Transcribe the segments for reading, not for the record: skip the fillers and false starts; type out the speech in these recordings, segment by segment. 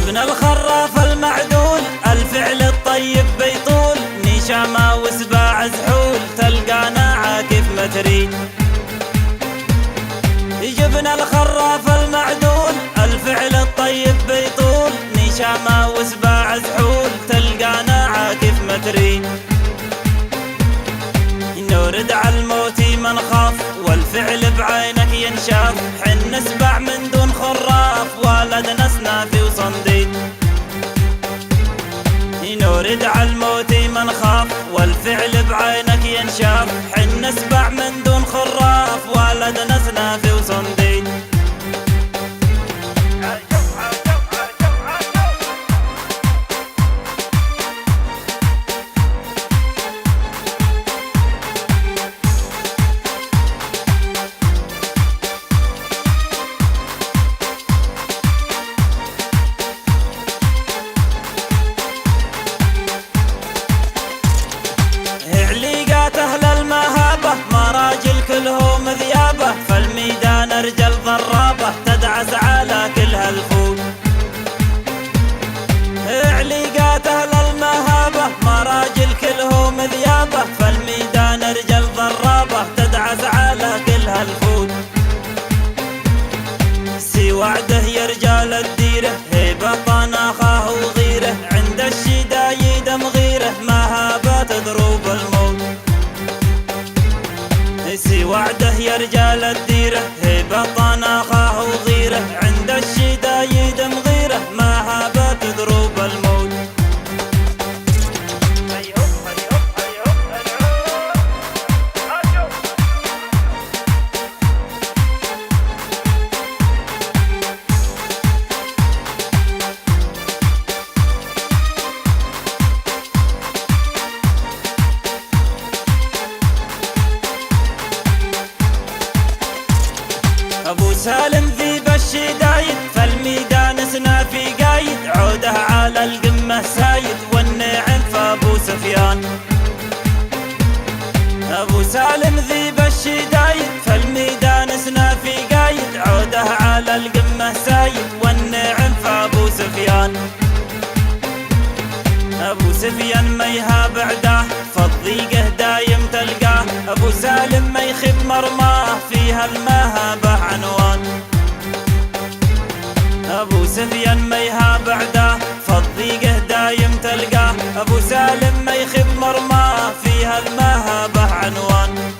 جبنا الخراف المعدول الفعل الطيب بيطول، نشامة وسباع زحول تلقانا عاكف مترين. جبنا الخراف المعدول الفعل الطيب بيطول، نشامة وسباع زحول تلقانا عاكف مترين. نورد على الموت ما نخاف والفعل بعينك ينشاف، حن سبع من دون خراف ولدنا سنافي وصنديد. نورد على الموت ما نخاف والفعل بعينك ينشاف، حن سبع من دون خراف ولدنا سنافي وصنديد. أهل المهابة مراجل كلهم ذيابة، فالميدان رجال ضرابة تدعس على كل هالفوت. عليقات أهل المهابة مراجل كلهم ذيابة، فالميدان رجال ضرابة تدعس على كل هالفوت. سي وعده يا رجال الديرة هيبة طناخه وغيره، عند الشدايد مغيره مهابة تضرب الموت. سي وعده يا رجال الديرة هيبة طناخه وغيره، عند الشدايد مغيره مهابة تضرب الموت. أبو سالم ذيب الشدايد فالميدان سنافي قايد، عوده على القمة سايد والنعم فأبو سفيان. أبو سالم ذيب الشدايد فالميدان سنافي قايد، عوده على القمة سايد والنعم فأبو سفيان. أبو سفيان ما يهاب عداه فالضيقه دايم تلقاه، أبو سالم ما يخيب مرماه فيها المهابة عنوان. أبو سفيان ما يهاب عداه فالضيقه دايم تلقاه، أبو سالم ما يخيب مرماه فيها المهابة عنوان.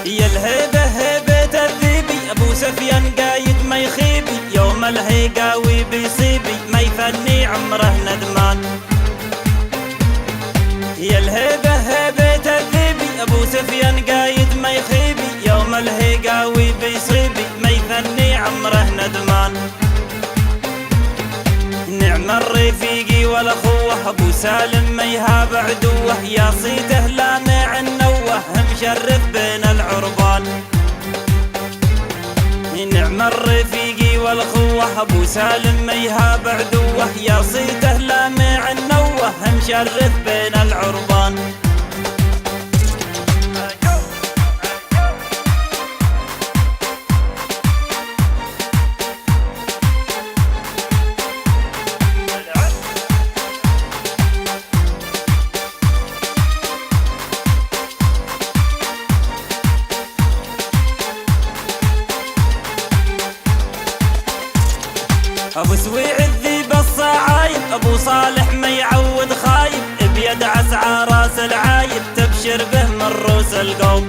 يا الهيبة هيبة الذيبي أبو سفيان قايد ما يخيبي، يوم الهيقاوي بيصيبي ما يفني عمره ندمان. يا الهيبة هيبة الذيبي أبو سفيان قايد ما يخيبي، يوم الهيقاوي بيصيبي ما يفني عمره ندمان. نعم الرفيقي والأخوة أبو سالم ما يهاب عدوه، يا صيته لامع النوه مشرف بين العربان. نعم الرفيقي والأخوة أبو سالم ما يهاب عدوه، يا صيته لامع النوه مشرف بين العربان. أبو سويع الذيب الصعايب أبو صالح ما يعود خايب، بيد عسعى راس العايب تبشر به من روس القوم.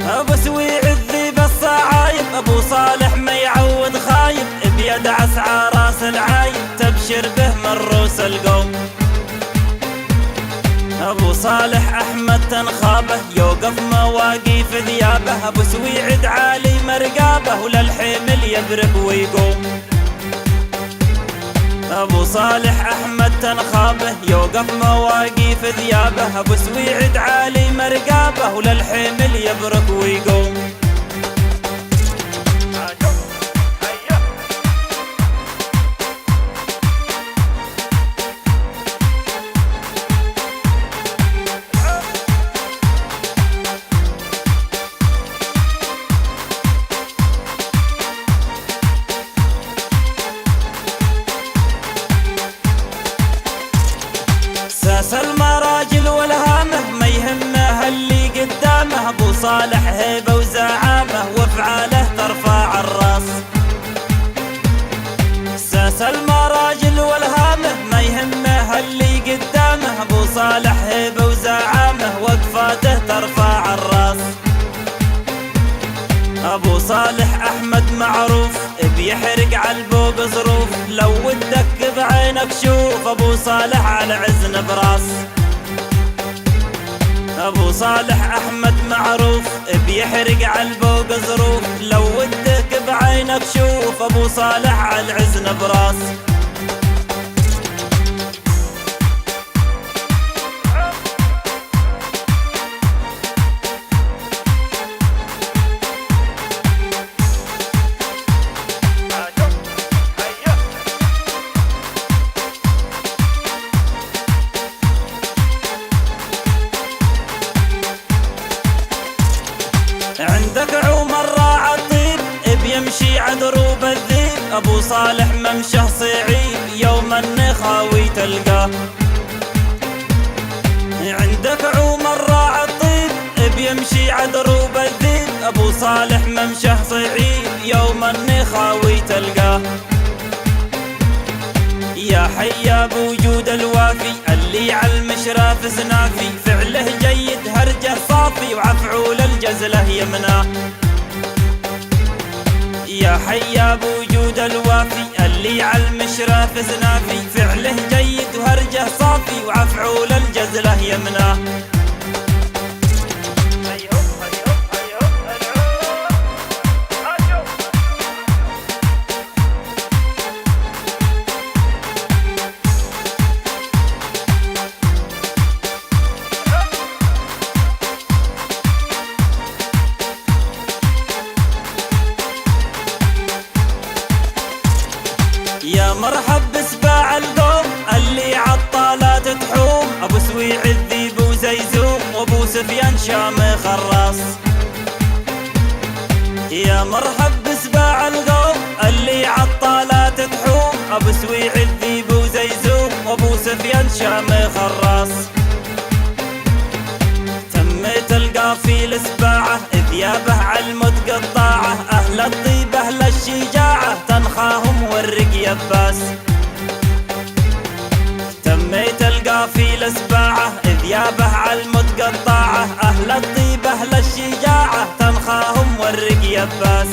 أبو سويع الذيب الصعايب أبو صالح ما يعود خايب، بيد عسعى راس العايب تبشر به من روس القوم. أبو صالح أحمد تنخابه يوقف مواقيف ذيابه، أبو سويعد عالي مرقابه وللحمل يبرك ويقوم. أبو صالح أحمد تنخابه يوقف مواقيف ذيابه، أبو سويعد عالي رقابه وللحمل يبرك ويقوم. ساس المراجل والهامه ما يهمه اللي قدامه، ابو صالح هيبه وزعامه وافعاله ترفع الراس. ساس المراجل والهامه ما يهمه اللي قدامه، ابو صالح هيبه وزعامه وقفاته ترفع الراس. ابو صالح احمد معروف بيحرق عالبوق ظروف، لو ودك بعينك شوف ابو صالح على عزن براس. ابو صالح احمد معروف بيحرق عالبوق ظروف، لو ودك بعينك شوف ابو صالح على عزن براس. عندك عمر راعى الطيب بيمشي عدروب الذيب، ابو صالح ممشه صعيب يوم النخاوي تلقاه. عندك عمر راعى الطيب بيمشي عدروب الذيب، ابو صالح ممشه صعيب يوم النخاوي تلقاه. يا حيا بوجود الوافي اللي على المشراف زنافي، فعله جيد هرجه صافي وعفعول الجزله يمناه. يا حيا بوجود الوافي اللي على المشراف زنافي، فعله جيد وهرجه صافي وعفعول الجزله يمناه. يا مرحب بسباع القوم اللي عالطالات تحوم، ابو سويع الذيب وزيزوم وابو سفيان شامخ الراس. يا مرحب بسباع القوم اللي عالطالات تحوم، ابو سويع الذيب وزيزوم وابو سفيان شامخ الراس. تميت القافيل سباعه ذيابه عالمد قطاعه، اهل الطيب اهل الشجاعه تنخاهم ورق يباس. تميت القافيل سباعه ذيابه عالمد قطاعه، اهل الطيب اهل الشجاعه تنخاهم ورق يباس.